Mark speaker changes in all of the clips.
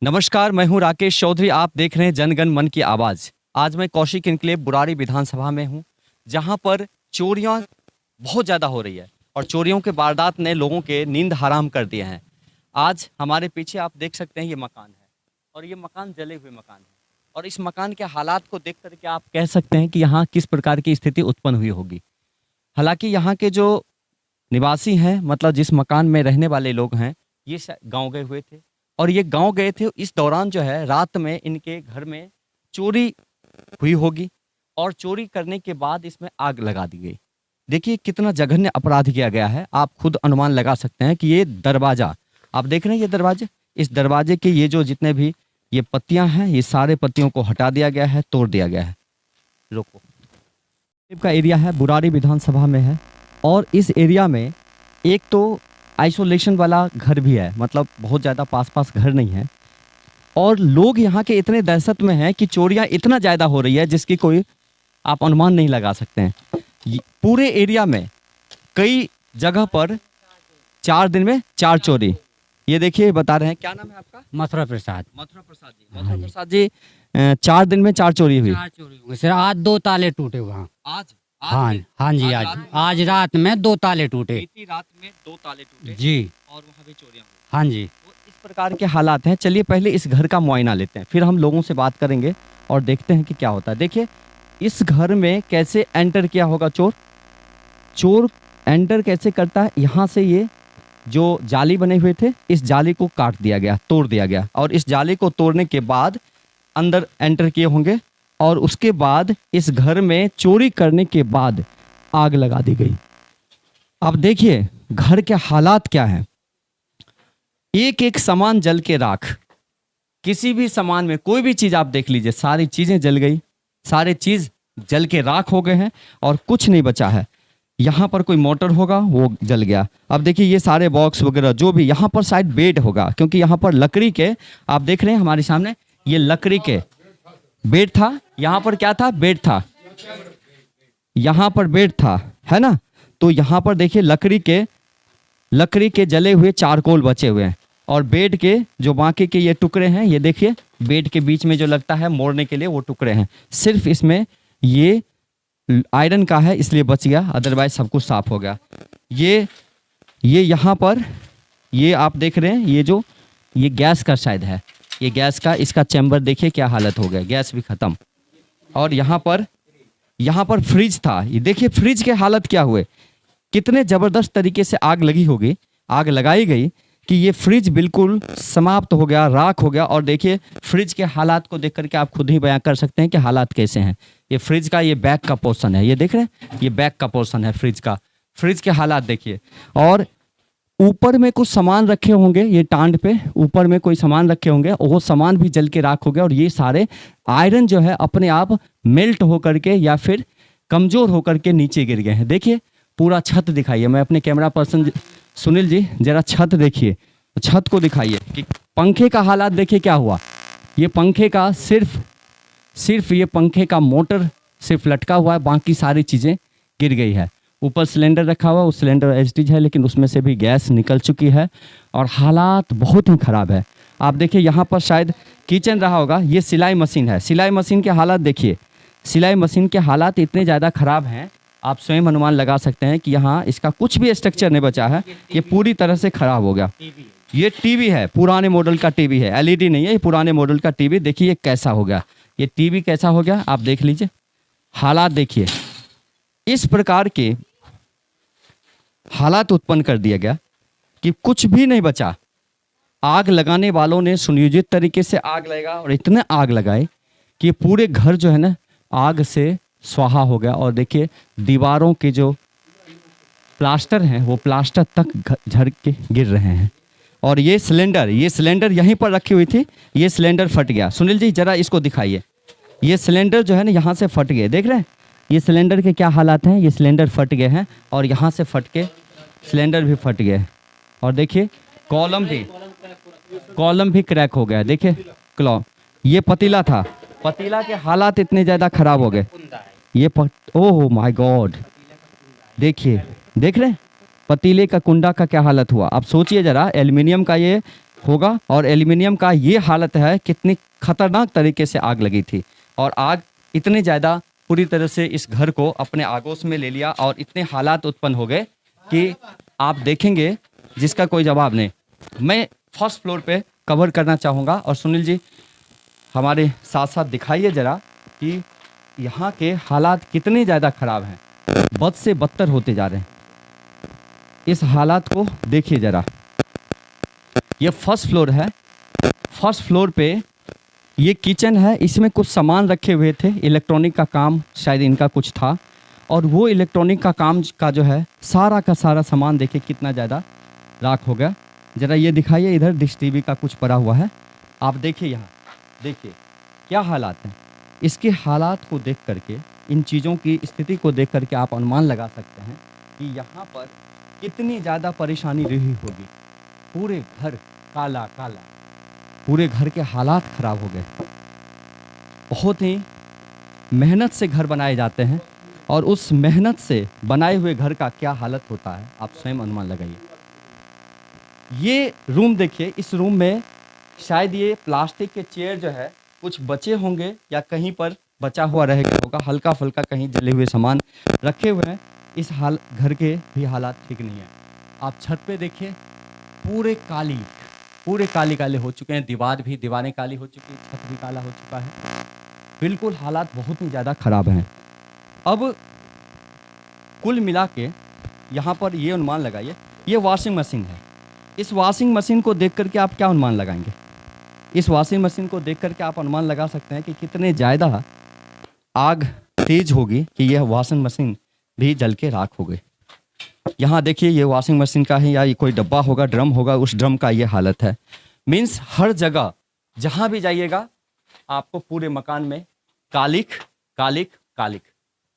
Speaker 1: नमस्कार, मैं हूं राकेश चौधरी। आप देख रहे हैं जनगण मन की आवाज़। आज मैं कौशिक इनक्लेव बुराड़ी विधानसभा में हूं, जहां पर चोरियां बहुत ज़्यादा हो रही है और चोरियों के वारदात ने लोगों के नींद हराम कर दिए हैं। आज हमारे पीछे आप देख सकते हैं ये मकान है और ये मकान जले हुए मकान है और इस मकान के हालात को देख करके आप कह सकते हैं कि यहाँ किस प्रकार की स्थिति उत्पन्न हुई होगी। हालांकि यहाँ के जो निवासी हैं, मतलब जिस मकान में रहने वाले लोग हैं, ये गाँव गए हुए थे और ये गांव गए थे। इस दौरान जो है रात में इनके घर में चोरी हुई होगी और चोरी करने के बाद इसमें आग लगा दी गई। देखिए कितना जघन्य अपराध किया गया है। आप खुद अनुमान लगा सकते हैं कि ये दरवाज़ा आप देख रहे हैं, ये दरवाजे, इस दरवाजे के ये जो जितने भी ये पत्तियां हैं, ये सारे पत्तियों को हटा दिया गया है, तोड़ दिया गया है। रोको का एरिया है, बुराड़ी विधानसभा में है और इस एरिया में एक तो आइसोलेशन वाला घर भी है, मतलब बहुत ज़्यादा पास घर नहीं है और लोग यहाँ के इतने दहशत में हैं कि चोरियाँ इतना ज़्यादा हो रही है जिसकी कोई आप अनुमान नहीं लगा सकते हैं। पूरे एरिया में कई जगह पर 4 दिन में 4 चोरी। ये देखिए बता रहे हैं, क्या नाम है आपका?
Speaker 2: मथुरा प्रसाद।
Speaker 1: मथुरा प्रसाद जी। मथुरा प्रसाद जी, 4 दिन में 4 चोरी हुई।
Speaker 2: 4 चोरी हुई सर। आज 2 ताले टूटे वहाँ।
Speaker 1: आज
Speaker 2: हाँ जी, आज रात में 2 ताले टूटे।
Speaker 1: बीती रात में 2 ताले टूटे
Speaker 2: जी
Speaker 1: और वहाँ भी चोरियां हुई।
Speaker 2: हाँ जी।
Speaker 1: तो इस प्रकार के हालात हैं। चलिए पहले इस घर का मुआयना लेते हैं, फिर हम लोगों से बात करेंगे और देखते हैं कि क्या होता है। देखिए इस घर में कैसे एंटर किया होगा चोर एंटर कैसे करता है। यहाँ से ये जो जाली बने हुए थे, इस जाली को काट दिया गया, तोड़ दिया गया और इस जाली को तोड़ने के बाद अंदर एंटर किए होंगे और उसके बाद इस घर में चोरी करने के बाद आग लगा दी गई। अब देखिए घर के हालात क्या हैं। एक एक सामान जल के राख, किसी भी सामान में कोई भी चीज़ आप देख लीजिए, सारी चीज़ें जल गई, सारे चीज़ जल के राख हो गए हैं और कुछ नहीं बचा है। यहाँ पर कोई मोटर होगा वो जल गया। अब देखिए ये सारे बॉक्स वगैरह जो भी, यहाँ पर शायद बेड होगा क्योंकि यहाँ पर लकड़ी के, आप देख रहे हैं हमारे सामने, ये लकड़ी के बेड था। यहाँ पर क्या था? बेड था। यहाँ पर बेड था, है ना। तो यहाँ पर देखिए लकड़ी के जले हुए चारकोल बचे हुए हैं और बेड के जो बाकी के ये टुकड़े हैं, ये देखिए बेड के बीच में जो लगता है मोड़ने के लिए वो टुकड़े हैं। सिर्फ इसमें ये आयरन का है इसलिए बच गया, अदरवाइज सब कुछ साफ हो गया। ये यहाँ पर ये आप देख रहे हैं, ये गैस का शायद है, ये गैस का, इसका चैम्बर देखिए क्या हालत हो गया, गैस भी खत्म। और यहाँ पर फ्रिज था, ये देखिए फ्रिज के हालत क्या हुए। कितने ज़बरदस्त तरीके से आग लगी होगी, आग लगाई गई कि ये फ्रिज बिल्कुल समाप्त हो गया, राख हो गया। और देखिए फ्रिज के हालात को देख करके आप खुद ही बयां कर सकते हैं कि हालात कैसे हैं। ये फ्रिज का ये बैक का पोर्शन है, ये देख रहे हैं, ये बैक का पोर्शन है फ्रिज का। फ्रिज के हालात देखिए। और ऊपर में कुछ सामान रखे होंगे, ये टांड पे ऊपर में कोई सामान रखे होंगे, वो सामान भी जल के राख हो गया। और ये सारे आयरन जो है अपने आप मेल्ट होकर के या फिर कमज़ोर होकर के नीचे गिर गए हैं। देखिए पूरा छत दिखाइए, मैं अपने कैमरा पर्सन सुनील जी जरा छत देखिए, छत को दिखाइए कि पंखे का हालात देखिए क्या हुआ। ये पंखे का सिर्फ ये पंखे का मोटर सिर्फ लटका हुआ है, बाकी सारी चीज़ें गिर गई है। ऊपर सिलेंडर रखा हुआ, उस सिलेंडर एचटीज है लेकिन उसमें से भी गैस निकल चुकी है और हालात बहुत ही ख़राब है। आप देखिए यहाँ पर शायद किचन रहा होगा, ये सिलाई मशीन है, सिलाई मशीन के हालात देखिए। सिलाई मशीन के हालात इतने ज़्यादा ख़राब हैं, आप स्वयं अनुमान लगा सकते हैं कि यहाँ इसका कुछ भी स्ट्रक्चर नहीं बचा है, ये पूरी तरह से ख़राब हो गया। ये टीवी है, पुराने मॉडल का टीवी है, एलईडी नहीं है, ये पुराने मॉडल का टीवी। देखिए कैसा हो गया, ये टीवी कैसा हो गया आप देख लीजिए, हालात देखिए। इस प्रकार के हालात उत्पन्न कर दिया गया कि कुछ भी नहीं बचा। आग लगाने वालों ने सुनियोजित तरीके से आग लगाया और इतने आग लगाए कि पूरे घर जो है ना आग से स्वाहा हो गया। और देखिए दीवारों के जो प्लास्टर हैं वो प्लास्टर तक झड़ के गिर रहे हैं। और ये सिलेंडर यहीं पर रखी हुई थी, ये सिलेंडर फट गया। सुनील जी जरा इसको दिखाइए, ये सिलेंडर जो है ना यहाँ से फट गए, देख रहे हैं ये सिलेंडर के क्या हालात हैं। ये सिलेंडर फट गए हैं और यहाँ से फट के सिलेंडर भी फट गए। और देखिए कॉलम भी क्रैक हो गया। देखिए ये पतीला था, पतीला के हालात इतने ज़्यादा ख़राब हो गए। ये ओह माय गॉड, देखिए देख रहे हैं पतीले का कुंडा का क्या हालत हुआ। आप सोचिए ज़रा, एल्युमिनियम का ये होगा। और एल्युमिनियम का ये हालत है, कितनी खतरनाक तरीके से आग लगी थी और आग इतने ज़्यादा पूरी तरह से इस घर को अपने आगोश में ले लिया और इतने हालात उत्पन्न हो गए कि आप देखेंगे जिसका कोई जवाब नहीं। मैं फर्स्ट फ्लोर पे कवर करना चाहूँगा और सुनील जी हमारे साथ साथ दिखाइए ज़रा कि यहाँ के हालात कितने ज़्यादा ख़राब हैं, बद से बदतर होते जा रहे हैं। इस हालात को देखिए ज़रा। ये फर्स्ट फ्लोर है। फर्स्ट फ्लोर पे ये किचन है, इसमें कुछ सामान रखे हुए थे, इलेक्ट्रॉनिक का काम शायद इनका कुछ था और वो इलेक्ट्रॉनिक का काम का जो है सारा का सारा सामान देखिए कितना ज़्यादा राख हो गया। ज़रा ये दिखाइए, इधर डिश टीवी का कुछ पड़ा हुआ है, आप देखिए यहाँ, देखिए क्या हालात हैं। इसके हालात को देख करके, इन चीज़ों की स्थिति को देख करके आप अनुमान लगा सकते हैं कि यहाँ पर कितनी ज़्यादा परेशानी रही होगी। पूरे घर काला काला, पूरे घर के हालात ख़राब हो गए। बहुत ही मेहनत से घर बनाए जाते हैं और उस मेहनत से बनाए हुए घर का क्या हालत होता है आप स्वयं अनुमान लगाइए। ये रूम देखिए, इस रूम में शायद ये प्लास्टिक के चेयर जो है कुछ बचे होंगे या कहीं पर बचा हुआ रह गया होगा, हल्का फुल्का कहीं जले हुए सामान रखे हुए हैं। इस हाल घर के भी हालात ठीक नहीं है। आप छत पे देखिए, पूरे काली काले हो चुके हैं, दीवारें काली हो चुकी, छत भी काला हो चुका है। बिल्कुल हालात बहुत ही ज़्यादा ख़राब हैं। अब कुल मिला के यहाँ पर ये अनुमान लगाइए, ये वॉशिंग मशीन है। इस वॉशिंग मशीन को देख करके आप क्या अनुमान लगाएंगे? इस वॉशिंग मशीन को देख करके आप अनुमान लगा सकते हैं कि कितने ज़्यादा आग तेज होगी कि यह वॉशिंग मशीन भी जल के राख हो गई। यहाँ देखिए, ये वॉशिंग मशीन का है या ये कोई डब्बा होगा, ड्रम होगा, उस ड्रम का ये हालत है। मीन्स हर जगह जहाँ भी जाइएगा आपको पूरे मकान में कालिक कालिक कालिक,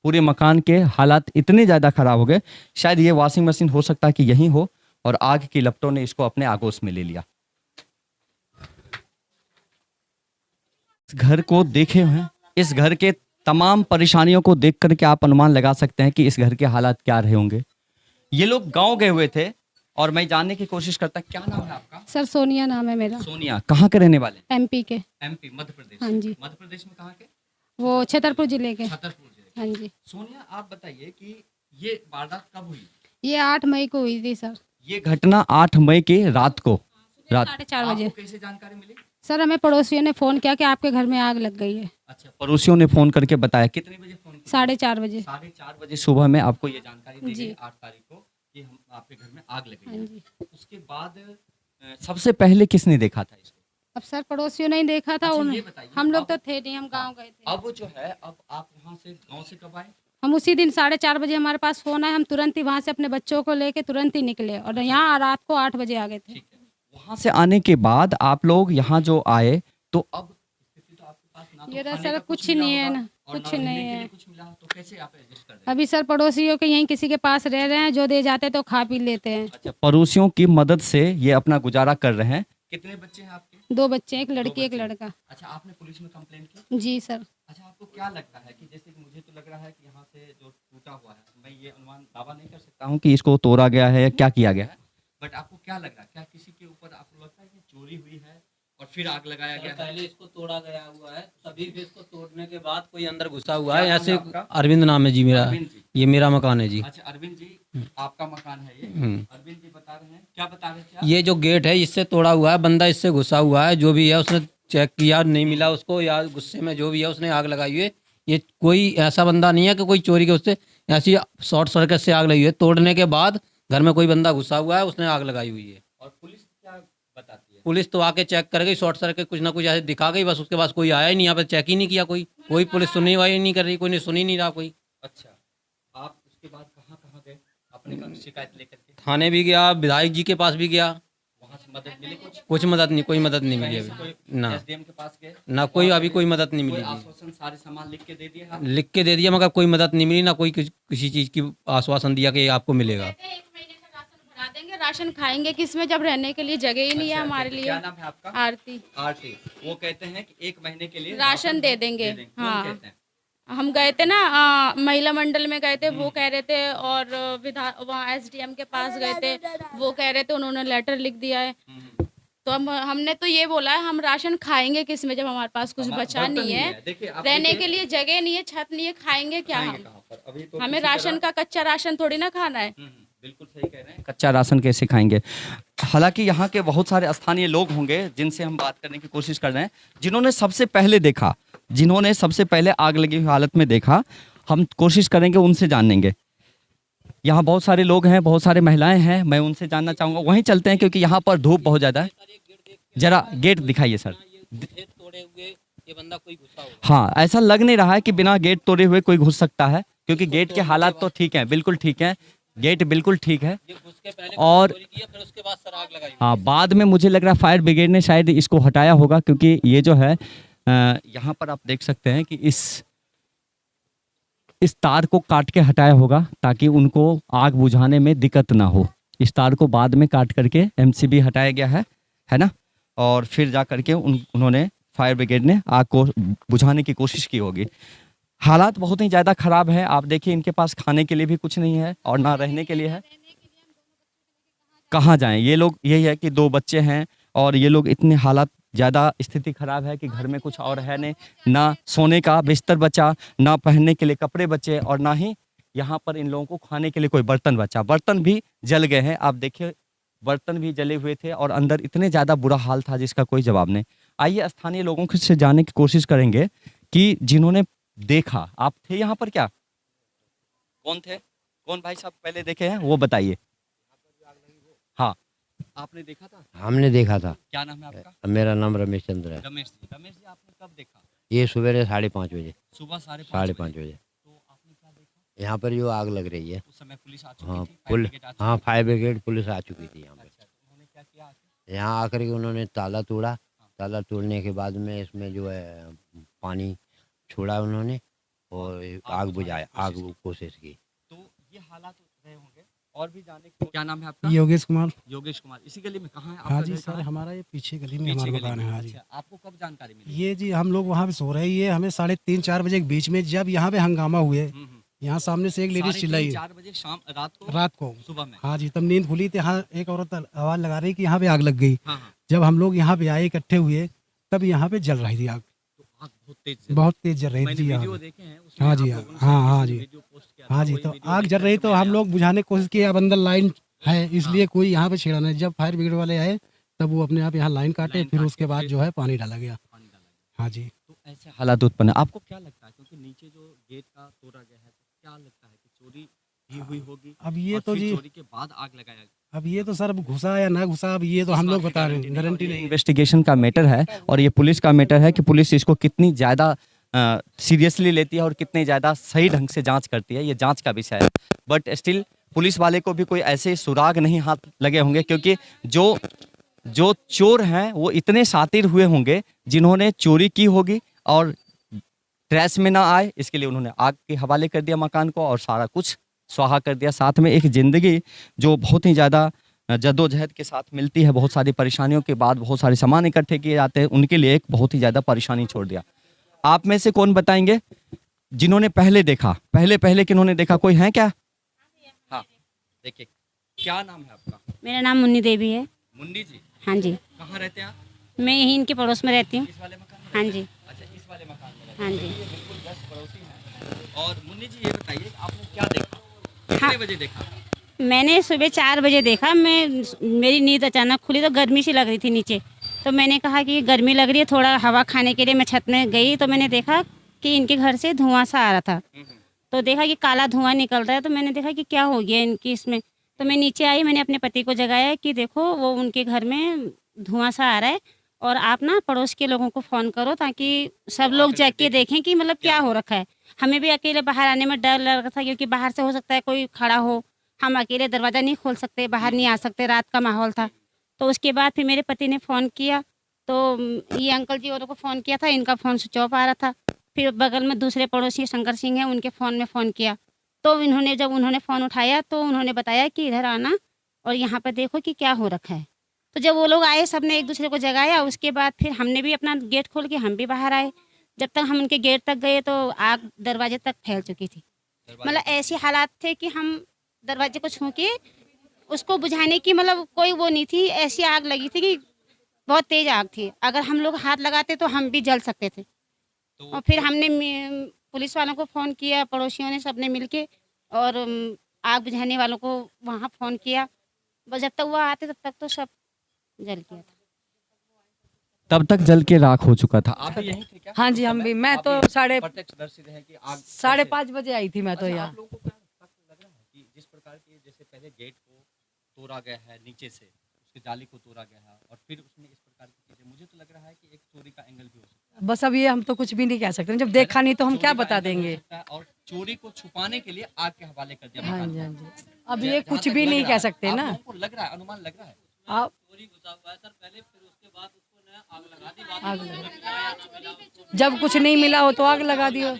Speaker 1: पूरे मकान के हालात इतने ज़्यादा ख़राब हो गए। शायद ये वॉशिंग मशीन हो सकता है कि यहीं हो और आग की लपटों ने इसको अपने आगोश में ले लिया। इस घर को देखे हैं, इस घर के तमाम परेशानियों को देख करके आप अनुमान लगा सकते हैं कि इस घर के हालात क्या रहे होंगे। ये लोग गांव गए हुए थे और मैं जानने की कोशिश करता, क्या नाम है आपका?
Speaker 3: सर सोनिया नाम है मेरा।
Speaker 1: सोनिया, कहाँ के रहने वाले?
Speaker 3: एमपी के।
Speaker 1: एमपी, मध्य प्रदेश।
Speaker 3: हाँ जी।
Speaker 1: मध्य प्रदेश में कहाँ के?
Speaker 3: वो छतरपुर जिले के।
Speaker 1: छतरपुर जिले।
Speaker 3: हाँ जी।
Speaker 1: सोनिया, आप बताइए कि ये वारदात कब हुई?
Speaker 3: ये 8 मई को हुई थी सर।
Speaker 1: ये घटना 8 मई की रात को, रात
Speaker 3: 4:30 बजे।
Speaker 1: आपको कैसे जानकारी मिली?
Speaker 3: सर हमें पड़ोसियों ने फ़ोन किया कि आपके घर में आग लग गई है।
Speaker 1: अच्छा, पड़ोसियों ने फोन करके बताया। कितने बजे फोन किया?
Speaker 3: 4:30 बजे।
Speaker 1: 4:30 बजे सुबह में आपको ये जानकारी दी
Speaker 3: जी।
Speaker 1: गई 8 तारीख को कि हम आपके घर में आग लगी
Speaker 3: हाँ
Speaker 1: है।
Speaker 3: जी।
Speaker 1: उसके बाद सबसे पहले किसने देखा था इसको?
Speaker 3: अब सर पड़ोसियों ने ही देखा था।
Speaker 1: अच्छा,
Speaker 3: उन
Speaker 1: ये बताइए,
Speaker 3: हम लोग तो
Speaker 1: अब-
Speaker 3: थे नहीं, हम गांव गए थे।
Speaker 1: अब जो है, अब आप वहाँ से गांव से कब आए?
Speaker 3: हम उसी दिन 4:30 बजे हमारे पास फ़ोन आया, हम तुरंत ही वहाँ से अपने बच्चों को लेके तुरंत ही निकले और यहाँ रात को 8 बजे आ गए थे।
Speaker 1: ठीक है, वहाँ से आने के बाद आप लोग यहाँ जो आए तो अब स्थिति तो आपके पास ना तो
Speaker 3: ये रहा
Speaker 1: खाने
Speaker 3: सर,
Speaker 1: का
Speaker 3: कुछ
Speaker 1: मिला
Speaker 3: नहीं है
Speaker 1: होगा
Speaker 3: ना,
Speaker 1: और
Speaker 3: कुछ
Speaker 1: ना रहने
Speaker 3: नहीं
Speaker 1: के
Speaker 3: है।
Speaker 1: लिए कुछ मिला, तो कैसे आप एडजस्ट कर रहे हैं?
Speaker 3: अभी सर पड़ोसियों के यहीं किसी के पास रह रहे हैं, जो दे जाते तो खा पी लेते हैं।
Speaker 1: अच्छा, पड़ोसियों की मदद से ये अपना गुजारा कर रहे हैं। कितने बच्चे हैं आपके?
Speaker 3: 2 बच्चे, एक लड़की एक
Speaker 1: बच्चे।
Speaker 3: लड़का।
Speaker 1: अच्छा, आपने पुलिस में कंप्लेंट की?
Speaker 3: जी सर।
Speaker 1: अच्छा, आपको क्या लगता है कि जैसे कि मुझे तो लग रहा है कि यहाँ से जो टूटा हुआ है, मैं ये अनुमान दावा नहीं कर सकता हूँ कि इसको तोड़ा गया है या क्या किया गया है, बट आपको क्या लग रहा है, क्या किसी के ऊपर आपको लगता है कि चोरी हुई है और फिर आग लगाया गया है?
Speaker 4: पहले इसको तोड़ा गया हुआ है, तभी फिर इसको तोड़ने के बाद कोई अंदर घुसा हुआ है।
Speaker 1: क्या नाम
Speaker 4: ऐसे
Speaker 1: है आपका?
Speaker 4: अरविंद नाम है जी मेरा।
Speaker 1: अरविंद जी।
Speaker 4: ये मेरा मकान है जी।
Speaker 1: अच्छा अरविंद जी, आपका मकान है ये? अरविंद जी बता रहे हैं, क्या बता रहे थे आप?
Speaker 4: ये जो गेट है इससे तोड़ा हुआ है, बंदा इससे घुसा हुआ है। जो भी है उसने चेक किया, नहीं मिला उसको, या गुस्से में जो भी है उसने आग लगाई हुई है। ये कोई ऐसा बंदा नहीं है कि कोई चोरी के उससे ऐसी शॉर्ट सर्किट से आग लगी हुई है। तोड़ने के बाद घर में कोई बंदा घुसा हुआ है, उसने आग लगाई हुई है।
Speaker 1: और पुलिस क्या बताती है?
Speaker 4: पुलिस तो आके चेक कर गई, शॉर्ट सर्किट कुछ ना कुछ ऐसे दिखा गई, बस उसके बाद कोई आया ही नहीं, यहाँ पे चेक ही नहीं किया कोई पुलिस सुननी वाई नहीं कर रही, कोई नहीं सुन ही नहीं रहा कोई।
Speaker 1: अच्छा, आप उसके बाद कहाँ कहाँ गए अपने शिकायत लेकर के?
Speaker 4: थाने भी गया, विधायक जी के पास भी गया,
Speaker 1: वहाँ से मदद मिली कुछ?
Speaker 4: कुछ मदद नहीं, कोई मदद नहीं मिली
Speaker 1: कहीं से
Speaker 4: अभी
Speaker 1: कोई
Speaker 4: ना
Speaker 1: एसडीएम के पास गए?
Speaker 4: ना, कोई अभी कोई मदद नहीं
Speaker 1: कोई
Speaker 4: मिली जी।
Speaker 1: आश्वासन, सारे सामान लिख के दे दिए आप?
Speaker 4: लिख के दे दिया मगर कोई मदद नहीं मिली, ना कोई किसी चीज़ की आश्वासन दिया कि आपको मिलेगा।
Speaker 3: 1 महीने का राशन भरा देंगे, राशन खाएंगे किसमें जब रहने के लिए जगह ही नहीं है हमारे लिए।
Speaker 1: क्या नाम है आपका?
Speaker 3: आरती।
Speaker 1: आरती। वो कहते हैं कि 1 महीने के लिए
Speaker 3: राशन दे देंगे।
Speaker 1: कौन
Speaker 3: हाँ,
Speaker 1: कहते हैं?
Speaker 3: हम गए थे ना, महिला मंडल में गए थे, वो कह रहे थे, और वहाँ एसडीएम के पास गए थे, वो कह रहे थे उन्होंने लेटर लिख दिया है।
Speaker 5: तो हमने तो ये बोला है, हम राशन खाएंगे किस में जब हमारे पास कुछ बचा नहीं है, रहने के लिए जगह नहीं है, छत नहीं है, खाएंगे क्या हम? हमें राशन का कच्चा राशन थोड़ी ना खाना है।
Speaker 1: बिल्कुल सही कह रहे हैं, कच्चा राशन कैसे खाएंगे। हालांकि यहाँ के बहुत सारे स्थानीय लोग होंगे जिनसे हम बात करने की कोशिश कर रहे हैं, जिन्होंने सबसे पहले देखा, जिन्होंने सबसे पहले आग लगी हुई हालत में देखा। हम कोशिश करेंगे उनसे जानेंगे। यहाँ बहुत सारे लोग हैं, बहुत सारे महिलाएं हैं, मैं उनसे जानना चाहूँगा। वहीं चलते हैं क्योंकि यहाँ पर धूप बहुत ज़्यादा है। जरा गेट दिखाइए सर।
Speaker 4: तोड़े हुए ये बंदा कोई घुसा होगा।
Speaker 1: हाँ, ऐसा लग नहीं रहा है कि बिना गेट तोड़े हुए कोई घुस सकता है, क्योंकि गेट के हालात तो ठीक हैं, बिल्कुल ठीक है, गेट बिल्कुल ठीक है।
Speaker 4: ये घुस के पहले
Speaker 1: और
Speaker 4: चोरी किया, फिर उसके बाद सर आग लगाई।
Speaker 1: हाँ, बाद में मुझे लग रहा है फायर ब्रिगेड ने शायद इसको हटाया होगा, क्योंकि ये जो है यहाँ पर आप देख सकते हैं कि इस तार को काट के हटाया होगा ताकि उनको आग बुझाने में दिक्कत ना हो। इस तार को बाद में काट करके एमसीबी हटाया गया है ना, और फिर जा करके उन्होंने फायर ब्रिगेड ने आग को बुझाने की कोशिश की होगी। हालात बहुत ही ज़्यादा ख़राब है। आप देखिए, इनके पास खाने के लिए भी कुछ नहीं है और ना रहने के लिए है। कहाँ जाएं ये लोग? यही है कि 2 बच्चे हैं और ये लोग इतने हालात ज़्यादा स्थिति ख़राब है कि घर में कुछ और है नहीं, ना सोने का बिस्तर बचा, ना पहनने के लिए कपड़े बचे, और ना ही यहाँ पर इन लोगों को खाने के लिए कोई बर्तन बचा। बर्तन भी जल गए हैं, आप देखिए, बर्तन भी जले हुए थे और अंदर इतने ज़्यादा बुरा हाल था जिसका कोई जवाब नहीं। आइए स्थानीय लोगों से जानने की कोशिश करेंगे कि जिन्होंने देखा। आप थे यहाँ पर क्या? कौन थे? कौन भाई साहब पहले देखे हैं वो बताइए। हाँ, आपने देखा था?
Speaker 6: हमने देखा था।
Speaker 1: क्या नाम है आपका?
Speaker 6: मेरा नाम रमेश चंद्र है।
Speaker 1: रमेश जी। रमेश जी, आपने कब देखा?
Speaker 6: ये सुबह 5:30 बजे।
Speaker 1: सुबह
Speaker 6: 5:30 बजे।
Speaker 1: तो आपने क्या देखा?
Speaker 6: यहाँ पर जो आग लग रही है,
Speaker 1: उस समय पुलिस आ चुकी
Speaker 6: हाँ
Speaker 1: थी? फायर ब्रिगेड आ चुकी थी?
Speaker 6: फायर ब्रिगेड पुलिस आ चुकी थी यहाँ पे।
Speaker 1: अच्छा, तो उन्होंने क्या किया आके?
Speaker 6: यहाँ आकर के उन्होंने ताला तोड़ा। ताला तोड़ने के बाद में इसमें जो है पानी छोड़ा उन्होंने और आग बुझाया, आग कोशिश की।
Speaker 1: तो ये हालात रहे होंगे। और भी जाने की, क्या नाम है आपका?
Speaker 7: योगेश कुमार।
Speaker 1: योगेश कुमार। इसी गली में कहाँ है
Speaker 7: हाँ
Speaker 1: आपका
Speaker 7: जी
Speaker 1: घर?
Speaker 7: सर,
Speaker 1: कहाँ है?
Speaker 7: हमारा ये पीछे गली में
Speaker 1: पीछे
Speaker 7: हमारा
Speaker 1: गली
Speaker 7: मकान
Speaker 1: में।
Speaker 7: है। हाँ जी।
Speaker 1: अच्छा, आपको कब जानकारी मिली?
Speaker 7: ये जी हम लोग वहाँ पे सो रहे हैं, हमें 3:30-4 बजे के बीच में जब यहाँ पे हंगामा हुए, यहाँ सामने से एक लेडीज चिल्लाई
Speaker 1: 4 बजे शाम
Speaker 7: रात को।
Speaker 1: सुबह में।
Speaker 7: हाँ जी, तब नींद खुली थी। हाँ, एक औरत आवाज लगा रही कि यहाँ पे आग लग गई।
Speaker 1: हाँ, हाँ।
Speaker 7: जब हम लोग यहाँ पे आए, इकट्ठे हुए, तब यहाँ पे जल रही थी आग।
Speaker 1: तो आग
Speaker 7: बहुत तेज जल रही
Speaker 1: मैंने
Speaker 7: थी
Speaker 1: वीडियो
Speaker 7: यहाँ।
Speaker 1: देखे हैं, उसमें
Speaker 7: हाँ जी,
Speaker 1: आप लोगों ने
Speaker 7: हाँ,
Speaker 1: शायद
Speaker 7: हाँ
Speaker 1: किसी
Speaker 7: जी।
Speaker 1: वीडियो पोस्ट किया था,
Speaker 7: हाँ जी,
Speaker 1: वही
Speaker 7: तो
Speaker 1: वीडियो
Speaker 7: आग
Speaker 1: देख
Speaker 7: जल रही
Speaker 1: करके
Speaker 7: तो हम
Speaker 1: मैंने
Speaker 7: लोग बुझाने की कोशिश की। अब अंदर लाइन है, इसलिए
Speaker 1: हाँ।
Speaker 7: कोई यहाँ पे छेड़ा नहीं। जब फायर ब्रिगेड वाले आए तब वो अपने आप यहाँ लाइन काटे,
Speaker 1: लाइन
Speaker 7: फिर
Speaker 1: काट
Speaker 7: उसके
Speaker 1: के
Speaker 7: बाद
Speaker 1: फिर
Speaker 7: जो है पानी डाला गया।
Speaker 1: पानी डाला गया।
Speaker 7: हाँ जी।
Speaker 1: तो ऐसे हालात उत्पन्न है। आपको क्या लगता है, क्योंकि नीचे जो गेट का तोड़ा गया है, तो क्या लगता है कि चोरी भी हुई होगी?
Speaker 7: अब ये
Speaker 1: और
Speaker 7: तो
Speaker 1: फिर
Speaker 7: जी,
Speaker 1: चोरी के बाद आग लगाया गया।
Speaker 7: अब ये तो सर अब घुसा या ना घुसा, अब ये तो हम लोग बता रहे हैं, गारंटी नहीं।
Speaker 1: इन्वेस्टिगेशन का मैटर है और ये पुलिस का मैटर है कि पुलिस इसको कितनी ज़्यादा सीरियसली लेती है और कितने ज़्यादा सही ढंग से जांच करती है, ये जांच का विषय है। बट स्टिल पुलिस वाले को भी कोई ऐसे सुराग नहीं हाथ लगे होंगे, क्योंकि जो चोर हैं वो इतने शातिर हुए होंगे जिन्होंने चोरी की होगी और ट्रैश में ना आए, इसके लिए उन्होंने आग के हवाले कर दिया मकान को और सारा कुछ स्वाहा कर दिया। साथ में एक ज़िंदगी जो बहुत ही ज़्यादा जद्दोजहद के साथ मिलती है, बहुत सारी परेशानियों के बाद बहुत सारे सामान इकट्ठे किए जाते हैं, उनके लिए एक बहुत ही ज़्यादा परेशानी छोड़ दिया। आप में से कौन बताएंगे जिन्होंने पहले देखा? पहले किन्होंने देखा? कोई है क्या? हाँ, देखिए, क्या नाम है आपका?
Speaker 8: मेरा नाम मुन्नी देवी है।
Speaker 1: मुन्नी जी।
Speaker 8: हाँ जी।
Speaker 1: कहाँ रहते हैं आप?
Speaker 8: मैं यहीं इनके पड़ोस में रहती हूँ।
Speaker 1: इस वाले मकान में?
Speaker 8: हाँ जी।
Speaker 1: अच्छा, इस वाले मकान में रहते
Speaker 8: हाँ
Speaker 1: हैं।
Speaker 8: जी।
Speaker 1: ये बिल्कुल 10 पड़ोसी हैं। और मुन्नी जी, ये बताइए आपने क्या देखा? कितने
Speaker 8: हाँ।
Speaker 1: बजे देखा?
Speaker 8: मैंने सुबह 4 बजे देखा। मेरी नींद अचानक खुली तो गर्मी सी लग रही थी नीचे, तो मैंने कहा कि गर्मी लग रही है, थोड़ा हवा खाने के लिए मैं छत में गई तो मैंने देखा कि इनके घर से धुआं सा आ रहा था। तो देखा कि काला धुआं निकल रहा है, तो मैंने देखा कि क्या हो गया इनकी इसमें। तो मैं नीचे आई, मैंने अपने पति को जगाया कि देखो वो उनके घर में धुआं सा आ रहा है और आप ना पड़ोस के लोगों को फ़ोन करो ताकि सब लोग जाके के देखें कि मतलब क्या हो रखा है। हमें भी अकेले बाहर आने में डर लग रहा था, क्योंकि बाहर से हो सकता है कोई खड़ा हो, हम अकेले दरवाज़ा नहीं खोल सकते, बाहर नहीं आ सकते, रात का माहौल था। तो उसके बाद फिर मेरे पति ने फ़ोन किया, तो ये अंकल जी औरों को फ़ोन किया था, इनका फ़ोन स्विच ऑफ आ रहा था। फिर बगल में दूसरे पड़ोसी शंकर सिंह हैं, उनके फ़ोन में फ़ोन किया, तो जब उन्होंने फ़ोन उठाया तो उन्होंने बताया कि इधर आना और यहाँ पर देखो कि क्या हो रखा है। तो जब वो लोग आए, सब ने एक दूसरे को जगाया, उसके बाद फिर हमने भी अपना गेट खोल के हम भी बाहर आए। जब तक हम उनके गेट तक गए तो आग दरवाजे तक फैल चुकी थी। मतलब ऐसे हालात थे कि हम दरवाजे को छू के उसको बुझाने की मतलब कोई वो नहीं थी, ऐसी आग लगी थी कि बहुत तेज आग थी, अगर हम लोग हाथ लगाते तो हम भी जल सकते थे। और फिर हमने पुलिस वालों को फ़ोन किया, पड़ोसियों ने सबने मिलके, और आग बुझाने वालों को वहाँ फ़ोन किया। बस जब तक वो आते तब तक तो सब जल गया था।
Speaker 1: तब तक जल के राख हो चुका था। आप भी यहीं थे क्या?
Speaker 9: हाँ जी, हम भी। मैं तो साढ़े
Speaker 1: प्रत्यक्षदर्शी रहे कि आग
Speaker 9: 5:30 बजे आई थी मैं तो
Speaker 1: अच्छा,
Speaker 9: यहाँ।
Speaker 1: आप लोगों को क्या लग रहा है कि जिस प्रकार की जैसे पहले गेट को तोड़ा गया है नीचे से, उसकी जाली को तोड़ा गया है और फिर उसमें इस प्रकार की चीजें, मुझे तो लग रहा है कि एक चोरी का एंगल भी हो सकता है।
Speaker 9: बस अब ये हम तो कुछ भी नहीं कह सकते, जब देखा नहीं तो हम क्या
Speaker 1: चोरी का
Speaker 9: बता
Speaker 1: एंगल हो
Speaker 9: देंगे।
Speaker 1: सकता है और चोरी को छुपाने के लिए आग के हवाले कर दिया।
Speaker 9: हाँ जी, हाँ जी। अब
Speaker 1: जहाँ
Speaker 9: ये
Speaker 1: तक
Speaker 9: कुछ
Speaker 1: लग
Speaker 9: भी नहीं
Speaker 1: रहा
Speaker 9: कह
Speaker 1: है,
Speaker 9: सकते
Speaker 1: आप
Speaker 9: ना।
Speaker 1: लोगों को लग रहा है, अनुमान लग रहा है।
Speaker 9: आप
Speaker 4: चोरी घुसा हुआ है सर पहले, फिर उसके बाद उसको नया आग लगा दी।
Speaker 9: आग लगा, जब कुछ नहीं मिला हो तो आग लगा दियो।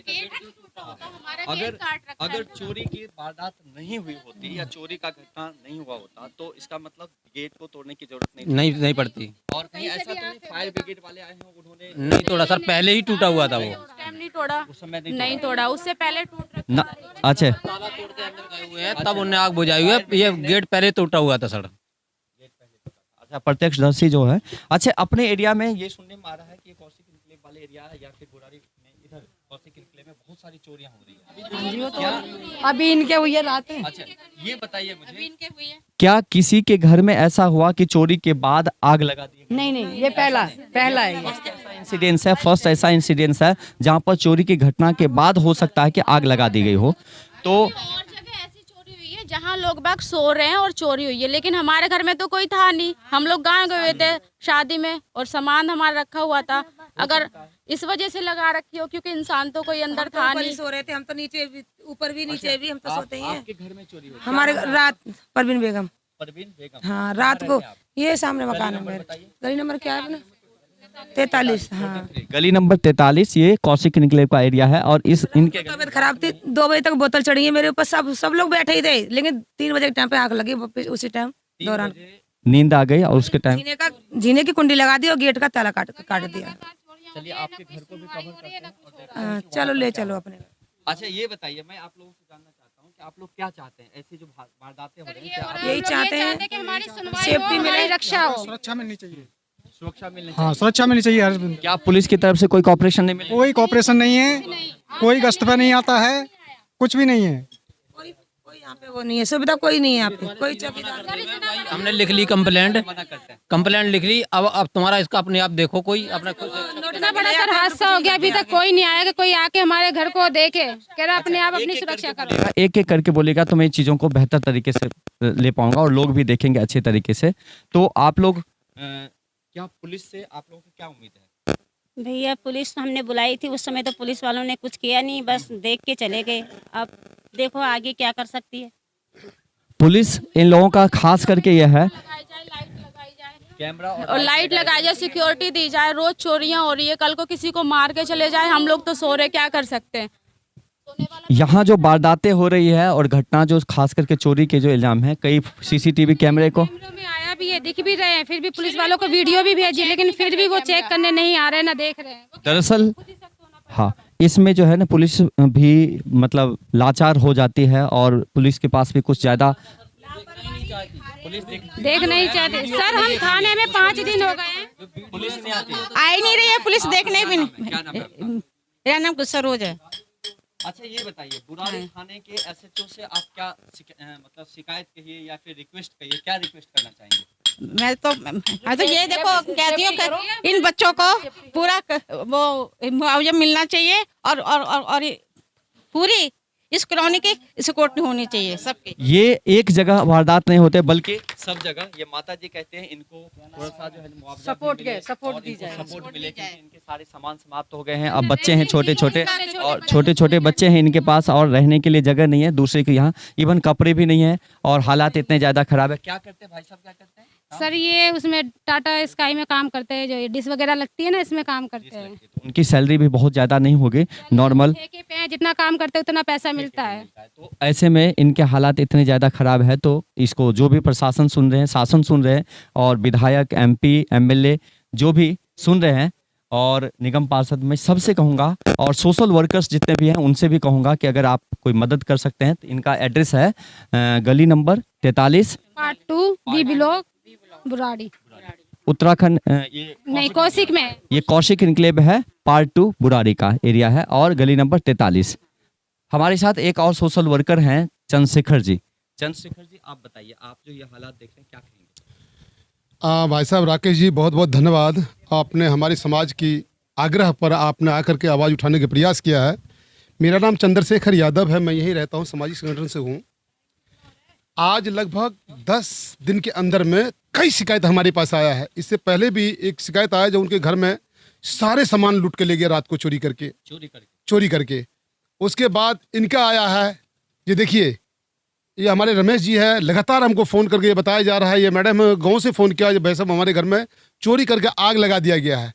Speaker 1: अगर चोरी की वारदात नहीं हुई होती या चोरी का घटना नहीं हुआ होता तो इसका मतलब गेट को तोड़ने की जरूरत
Speaker 4: नहीं पड़ती।
Speaker 1: और कहीं ऐसा तो नहीं फायर ब्रिगेड वाले आए हैं उन्होंने
Speaker 4: नहीं तोड़ा सर, पहले ही टूटा हुआ था वो।
Speaker 5: उस टाइम नहीं तोड़ा,
Speaker 1: उस समय
Speaker 5: नहीं तोड़ा, उससे पहले टूट रखा
Speaker 1: ना। अच्छा,
Speaker 4: ताला तोड़ के अंदर गए हुए हैं, तब उन्हें आग बुझाई हुई है। ये गेट पहले टूटा हुआ था सर।
Speaker 1: अच्छा, प्रत्यक्षदर्शी जो है। अच्छा, अपने एरिया में ये सुनने में आ रहा है कि कौशिक इनक्लेव वाले एरिया है या फिर बुराड़ी में, इधर कौशिक इनक्लेव में बहुत सारी चोरियां हो रही है।
Speaker 9: अभी इनके हुई है रात में।
Speaker 1: अच्छा, ये बताइए मुझे,
Speaker 5: इनके हुई है।
Speaker 1: क्या किसी के घर में ऐसा हुआ कि चोरी के बाद आग लगा दी गई?
Speaker 9: नहीं, ये पहला है ये।
Speaker 1: इंसिडेंस है, फर्स्ट ऐसा इंसिडेंस है जहां पर चोरी की घटना के बाद हो सकता है कि आग लगा दी गई हो। तो
Speaker 5: और जगह ऐसी चोरी हुई है जहाँ लोग बाग सो रहे हैं और चोरी हुई है, लेकिन हमारे घर में तो कोई था नहीं। हम लोग गाँव गए हुए थे शादी में और सामान हमारा रखा हुआ था। अगर इस वजह से लगा रखी हो क्योंकि इंसान तो कोई अंदर था नहीं।
Speaker 10: सो रहे थे हम तो, नीचे भी, ऊपर भी नीचे भी हम तो सोते ही हैं।
Speaker 1: आपके घर में चोरी हुई?
Speaker 10: हमारे रात परवीन बेगम।
Speaker 1: परवीन बेगम।
Speaker 10: हाँ, रात को ये सामने मकान है मेरे। गली नंबर क्या है अपना? 43। हाँ,
Speaker 1: गली नंबर 43, ये कौशिक इनक्लेव का एरिया है और इस इनके
Speaker 10: तबीयत खराब थी, 2 बजे तक बोतल चढ़ी है मेरे ऊपर। सब लोग बैठे ही थे, लेकिन 3 बजे के टाइम पे आग लगी। उसी टाइम दौरान
Speaker 1: नींद आ गई और उसके टाइम
Speaker 10: जीने की कुंडी लगा दी और गेट का ताला काट दिया।
Speaker 1: चलिए आपके घर को भी कवर करते हैं।
Speaker 10: हाँ, चलो ले चलो अपने।
Speaker 1: अच्छा, ये बताइए, मैं आप लोगों से जानना चाहता हूँ कि आप लोग क्या चाहते हैं ऐसी जो वारदातें हो रही हैं, क्या आप
Speaker 10: यही चाहते हैं
Speaker 3: कि हमारी सुनवाई
Speaker 10: सेफ्टी
Speaker 3: हो,
Speaker 10: मिले,
Speaker 3: हमारी रक्षा हो।
Speaker 7: सुरक्षा मिलनी चाहिए।
Speaker 1: सुरक्षा मिलनी
Speaker 7: हाँ, सुरक्षा मिलनी चाहिए हर बंदे।
Speaker 1: क्या पुलिस की तरफ से कोई कॉपरेशन नहीं मिल
Speaker 7: कोई कॉपरेशन नहीं है, कोई गश्त पे नहीं आता है, कुछ भी नहीं है।
Speaker 10: कोई यहाँ पे वो नहीं है, सुविधा कोई नहीं है यहाँ पे। कोई चौकीदार
Speaker 4: हमने लिख ली कंप्लेंट, कंप्लेंट लिख ली। अब तुम्हारा इसका अपने आप देखो, कोई अपना
Speaker 3: इतना बड़ा सर हादसा हो गया, अभी तक कोई नहीं आया कि कोई आके हमारे घर को देखे। कह रहा अपने आप अपनी सुरक्षा करो।
Speaker 1: एक एक करके बोलेगा तो मैं चीज़ों को बेहतर तरीके से ले पाऊंगा और लोग भी देखेंगे अच्छे तरीके से। तो आप लोग क्या पुलिस से आप लोगों की क्या उम्मीद है?
Speaker 8: भैया पुलिस हमने बुलाई थी, उस समय तो पुलिस वालों ने कुछ किया नहीं, बस देख के चले गए। अब देखो आगे क्या कर सकती है
Speaker 1: पुलिस। इन लोगों का खास करके यह है
Speaker 5: कैमरा और लाइट लगाई जाए, सिक्योरिटी दी जाए। रोज चोरियां हो रही है, कल को किसी को मार के चले जाए, हम लोग तो सो रहे, क्या कर सकते हैं।
Speaker 1: यहाँ जो वारदातें हो रही है और घटना जो खास करके चोरी के जो इल्जाम है, कई सीसीटीवी कैमरे को
Speaker 3: में आया भी है, दिख भी रहे हैं, फिर भी पुलिस वालों को वीडियो भी भेजी, लेकिन फिर भी वो चेक करने नहीं आ रहे, ना देख रहे हैं।
Speaker 1: दरअसल हाँ, इसमें जो है ना पुलिस भी मतलब लाचार हो जाती है और पुलिस के पास भी कुछ ज़्यादा
Speaker 3: देख नहीं चाहते। सर हम थाने में 5 दिन हो गए हैं,
Speaker 1: पुलिस नहीं आती।
Speaker 10: आई नहीं रही है पुलिस, देखने भी नहीं। मेरा नाम सरोज है।
Speaker 1: अच्छा, ये बताइए, बुराड़ी थाने के एसएचओ से आप क्या मतलब शिकायत कहिए या फिर रिक्वेस्ट कहिए, क्या रिक्वेस्ट करना चाहेंगे?
Speaker 10: मैं तो ये देखो कहती हूँ कि इन बच्चों को पूरा वो मुआवजा मिलना चाहिए और पूरी इस कॉलोनी की सिक्योरिटी होनी चाहिए सबकी।
Speaker 1: ये एक जगह वारदात नहीं होते बल्कि सब जगह। ये माता जी कहते हैं इनको थोड़ा सा जो है मुआवजा
Speaker 9: सपोर्ट
Speaker 1: भी मिले
Speaker 9: सपोर्ट
Speaker 1: और
Speaker 9: दी
Speaker 1: इनको
Speaker 9: जाए।
Speaker 1: सपोर्ट मिले क्योंकि इनके सारे सामान समाप्त हो गए हैं। अब बच्चे हैं छोटे छोटे और छोटे छोटे बच्चे हैं इनके पास और रहने के लिए जगह नहीं है, दूसरे के यहाँ इवन कपड़े भी नहीं है और हालात इतने ज़्यादा खराब है। क्या करते हैं भाई साहब, क्या करते हैं?
Speaker 3: सर ये उसमें टाटा स्काई में काम करते हैं, जो ये डिश वगैरह लगती है ना, इसमें काम करते हैं।
Speaker 1: उनकी सैलरी भी बहुत ज़्यादा नहीं होगी, नॉर्मल
Speaker 3: ठेके पे हैं, जितना काम करते हैं उतना पैसा मिलता है।
Speaker 1: तो ऐसे में इनके हालात इतने ज़्यादा खराब है तो इसको जो भी प्रशासन सुन रहे हैं, शासन सुन रहे हैं और विधायक, एमपी, एमएलए जो भी सुन रहे हैं और निगम पार्षद, मैं सबसे कहूँगा और सोशल वर्कर्स जितने भी हैं उनसे भी कहूँगा कि अगर आप कोई मदद कर सकते हैं तो इनका एड्रेस है गली number 43
Speaker 3: part 2 B block Burari.
Speaker 1: Uttarakhand ये
Speaker 3: नहीं कौशिक में है।
Speaker 1: ये कौशिक इनक्लेव है, पार्ट 2 बुराड़ी का एरिया है और गली नंबर 43। हमारे साथ एक और सोशल वर्कर हैं चंद्रशेखर जी। चंद्रशेखर जी, आप बताइए, आप जो ये हालात देख रहे हैं क्या कहेंगे?
Speaker 11: भाई साहब राकेश जी, बहुत बहुत धन्यवाद। आपने हमारे समाज की आग्रह पर आपने आकर के आवाज़ उठाने का प्रयास किया है। मेरा नाम चंद्रशेखर यादव है, मैं यहीं रहता हूँ, सामाजिक संगठन से हूँ। आज लगभग 10 दिन के अंदर में कई शिकायत हमारे पास आया है। इससे पहले भी एक शिकायत आया जब उनके घर में सारे सामान लूट के ले गए रात को चोरी करके। उसके बाद इनका आया है, ये देखिए, ये हमारे रमेश जी है, लगातार हमको फ़ोन करके ये बताया जा रहा है, ये मैडम गांव से फ़ोन किया, भाई साहब हमारे घर में चोरी करके आग लगा दिया गया है।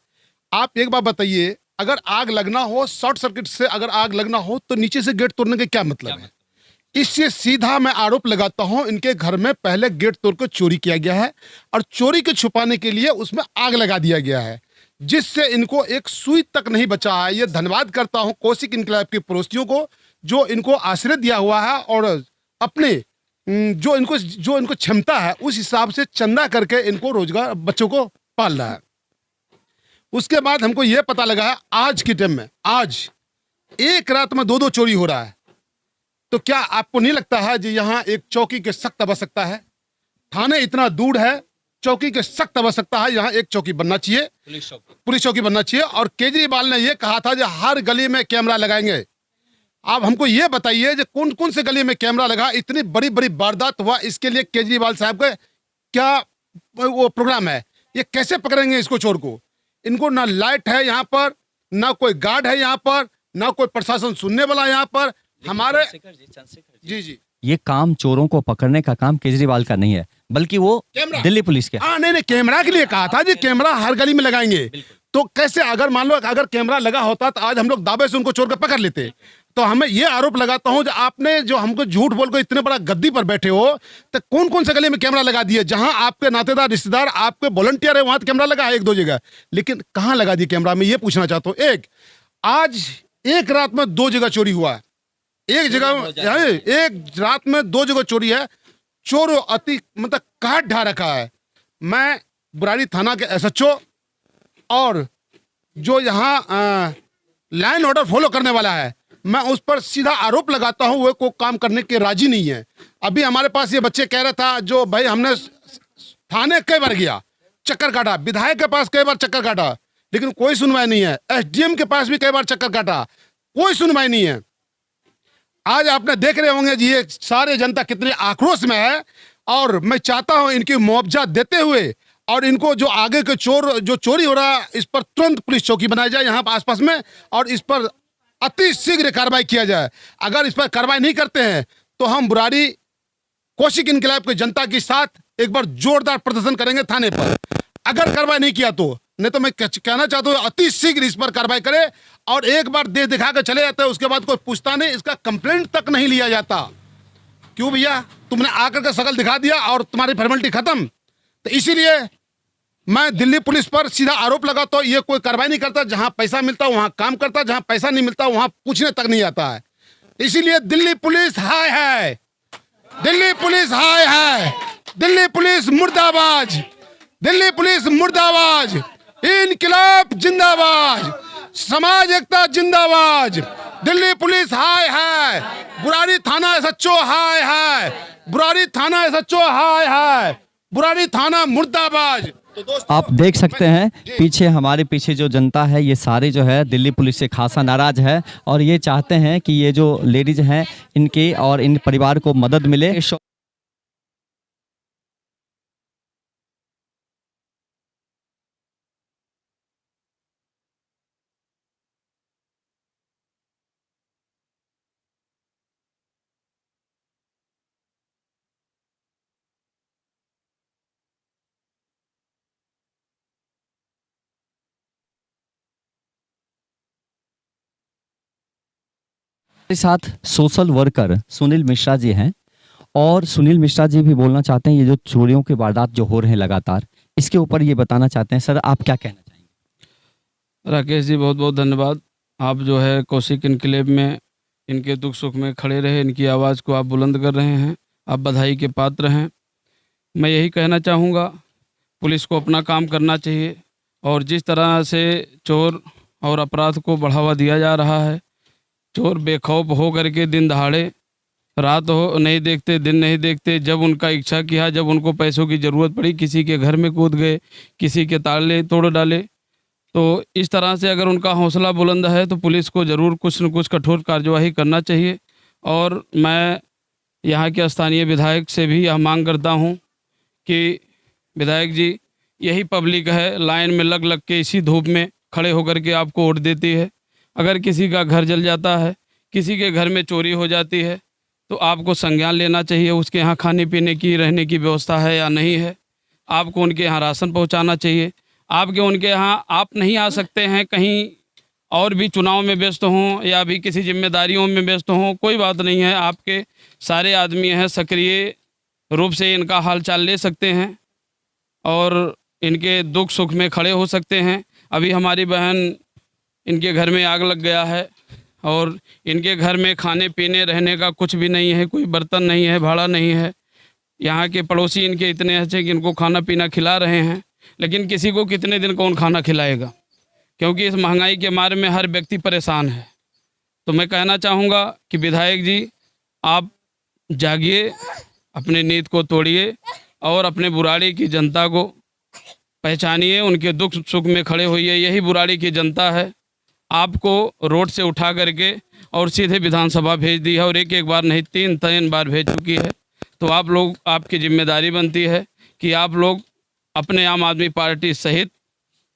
Speaker 11: आप एक बात बताइए, अगर आग लगना हो, शॉर्ट सर्किट से अगर आग लगना हो तो नीचे से गेट तोड़ने का क्या मतलब है? इससे सीधा मैं आरोप लगाता हूं, इनके घर में पहले गेट तोड़ कर चोरी किया गया है और चोरी के छुपाने के लिए उसमें आग लगा दिया गया है, जिससे इनको एक सुई तक नहीं बचा है। ये धन्यवाद करता हूं कौशिक इनकलाब के पड़ोसियों को जो इनको आश्रय दिया हुआ है और अपने जो इनको क्षमता है उस हिसाब से चंदा करके इनको रोजगार, बच्चों को पाल रहा है। उसके बाद हमको ये पता लगा है आज के टाइम में, आज एक रात में 2-2 चोरी हो रहा है। तो क्या आपको नहीं लगता है कि यहाँ एक चौकी की सख्त आवश्यकता है? थाने इतना दूर है, चौकी की सख्त आवश्यकता है, यहाँ एक चौकी बनना चाहिए, पुलिस चौकी बनना चाहिए। और केजरीवाल ने यह कहा था कि हर गली में कैमरा लगाएंगे। आप हमको ये बताइए कि कौन कौन से गली में कैमरा लगा? इतनी बड़ी बड़ी वारदात हुआ, इसके लिए केजरीवाल साहब का क्या वो प्रोग्राम है? ये कैसे पकड़ेंगे इसको, चोर को? इनको ना लाइट है यहाँ पर, ना कोई गार्ड है यहाँ पर, ना कोई प्रशासन सुनने वाला यहाँ पर। हमारे जी
Speaker 1: ये काम चोरों को पकड़ने का काम केजरीवाल का नहीं है, बल्कि वो दिल्ली पुलिस के।
Speaker 11: नहीं, कैमरा के लिए कहा था जी, कैमरा हर गली में लगाएंगे। तो कैसे, अगर मान लो अगर कैमरा लगा होता तो आज हम लोग दावे से उनको चोर कर पकड़ लेते। तो हमें ये आरोप लगाता हूं, आपने जो हमको झूठ बोल कर इतने बड़ा गद्दी पर बैठे हो, तो कौन कौन से गली में कैमरा लगा दिए? जहां आपके नातेदार, रिश्तेदार, आपके वॉलंटियर है, वहां तो कैमरा लगा है 1-2 जगह, लेकिन कहां लगा दिए कैमरा? मैं ये पूछना चाहता हूं। आज एक रात में 2 जगह चोरी हुआ है, एक रात में 2 जगह चोरी है। चोर अति मतलब काट ढा रखा है। मैं बुराड़ी थाना के SHO और जो यहाँ लाइन ऑर्डर फॉलो करने वाला है, मैं उस पर सीधा आरोप लगाता हूं, वो कोई काम करने के राजी नहीं है। अभी हमारे पास ये बच्चे कह रहा था, जो भाई हमने थाने कई बार गया, चक्कर काटा, विधायक के पास कई बार चक्कर काटा, लेकिन कोई सुनवाई नहीं है। SDM के पास भी कई बार चक्कर काटा, कोई सुनवाई नहीं है। आज आपने देख रहे होंगे जी, ये सारे जनता कितने आक्रोश में है। और मैं चाहता हूं इनकी मुआवजा देते हुए और इनको जो आगे के जो चोरी हो रहा है, इस पर तुरंत पुलिस चौकी बनाई जाए यहाँ आसपास में, और इस पर अति शीघ्र कार्रवाई किया जाए। अगर इस पर कार्रवाई नहीं करते हैं तो हम बुराड़ी कौशिक इनकलाब की जनता के साथ एक बार जोरदार प्रदर्शन करेंगे थाने पर। अगर कार्रवाई नहीं किया तो, नहीं तो मैं कहना चाहता हूँ अति शीघ्र इस पर कार्रवाई करे। और एक बार देह दिखा कर चले जाते हैं, उसके बाद कोई पूछता नहीं, इसका कंप्लेंट तक नहीं लिया जाता। क्यों भैया, तुमने आकर के शकल दिखा दिया और तुम्हारी फॉर्मेलिटी खत्म। तो इसीलिए मैं दिल्ली पुलिस पर सीधा आरोप लगाता हूं, ये कोई कार्रवाई नहीं करता। जहां पैसा मिलता वहां काम करता, जहां पैसा नहीं मिलता वहां पूछने तक नहीं आता है। इसीलिए दिल्ली पुलिस हाय है, दिल्ली पुलिस हाय है, दिल्ली पुलिस मुर्दाबाद, दिल्ली पुलिस मुर्दाबाद, इनकलाब जिंदाबाद, समाज एकता जिंदाबाद, दिल्ली पुलिस हाय है, बुराड़ी थाना SHO हाय है, बुराड़ी थाना SHO हाय है, बुराड़ी थाना मुर्दाबाद।
Speaker 1: आप देख सकते हैं पीछे, हमारे पीछे जो जनता है, ये सारे जो है दिल्ली पुलिस से खासा नाराज है और ये चाहते हैं कि ये जो लेडीज हैं इनके और इन परिवार को मदद मिले। साथ सोशल वर्कर सुनील मिश्रा जी हैं और सुनील मिश्रा जी भी बोलना चाहते हैं। ये जो चोरियों के वारदात जो हो रहे हैं लगातार, इसके ऊपर ये बताना चाहते हैं। सर, आप क्या कहना चाहेंगे?
Speaker 12: राकेश जी, बहुत बहुत धन्यवाद। आप जो है कौशिक इनकलेब में इनके दुख सुख में खड़े रहे, इनकी आवाज़ को आप बुलंद कर रहे हैं, आप बधाई के पात्र हैं। मैं यही कहना चाहूँगा, पुलिस को अपना काम करना चाहिए। और जिस तरह से चोर और अपराध को बढ़ावा दिया जा रहा है, चोर बेखौफ हो करके दिन दहाड़े, रात हो नहीं देखते, दिन नहीं देखते, जब उनका इच्छा किया, जब उनको पैसों की ज़रूरत पड़ी, किसी के घर में कूद गए, किसी के ताले तोड़ डाले। तो इस तरह से अगर उनका हौसला बुलंद है तो पुलिस को ज़रूर कुछ न कुछ कठोर कार्यवाही करना चाहिए। और मैं यहाँ के स्थानीय विधायक से भी यह मांग करता हूँ कि विधायक जी, यही पब्लिक है लाइन में लग लग के इसी धूप में खड़े होकर के आपको वोट देती है। अगर किसी का घर जल जाता है, किसी के घर में चोरी हो जाती है, तो आपको संज्ञान लेना चाहिए, उसके यहाँ खाने पीने की रहने की व्यवस्था है या नहीं है। आपको उनके यहाँ राशन पहुँचाना चाहिए। आपके उनके यहाँ आप नहीं आ सकते हैं, कहीं और भी चुनाव में व्यस्त हों या भी किसी जिम्मेदारियों में व्यस्त हों, कोई बात नहीं है। आपके सारे आदमी हैं, सक्रिय रूप से इनका हाल चाल ले सकते हैं और इनके दुख सुख में खड़े हो सकते हैं। अभी हमारी बहन, इनके घर में आग लग गया है और इनके घर में खाने पीने रहने का कुछ भी नहीं है, कोई बर्तन नहीं है, भाड़ा नहीं है। यहाँ के पड़ोसी इनके इतने अच्छे कि इनको खाना पीना खिला रहे हैं, लेकिन किसी को कितने दिन कौन खाना खिलाएगा, क्योंकि इस महंगाई के मारे में हर व्यक्ति परेशान है। तो मैं कहना चाहूँगा कि विधायक जी, आप जागिए, अपने नीयत को तोड़िए और अपने बुराड़ी की जनता को पहचानिए, उनके दुख सुख में खड़े होइए। यही बुराड़ी की जनता है, आपको रोड से उठा करके और सीधे विधानसभा भेज दी है और एक बार नहीं 3 बार भेज चुकी है। तो आप लोग, आपकी जिम्मेदारी बनती है कि आप लोग अपने आम आदमी पार्टी सहित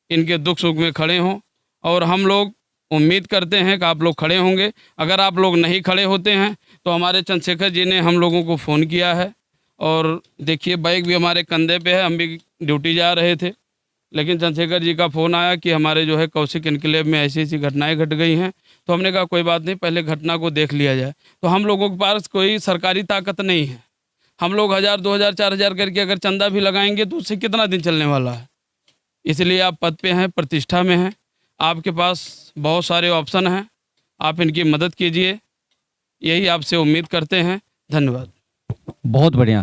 Speaker 12: इनके दुख सुख में खड़े हों और हम लोग उम्मीद करते हैं कि आप लोग खड़े होंगे। अगर आप लोग नहीं खड़े होते हैं तो हमारे चंद्रशेखर जी ने हम लोगों को फ़ोन किया है और देखिए बैग भी हमारे कंधे पे है, हम भी ड्यूटी जा रहे थे, लेकिन चंद्रशेखर जी का फ़ोन आया कि हमारे जो है कौशिक इनकलेव में ऐसी ऐसी घटनाएं घट गई हैं। तो हमने कहा कोई बात नहीं, पहले घटना को देख लिया जाए। तो हम लोगों के पास कोई सरकारी ताकत नहीं है, हम लोग 1000, 2000, 4000 करके अगर चंदा भी लगाएंगे तो उससे कितना दिन चलने वाला है। इसलिए आप पद पे हैं, प्रतिष्ठा में हैं, आपके पास बहुत सारे ऑप्शन हैं, आप इनकी मदद कीजिए, यही आपसे उम्मीद करते हैं। धन्यवाद।
Speaker 1: बहुत बढ़िया।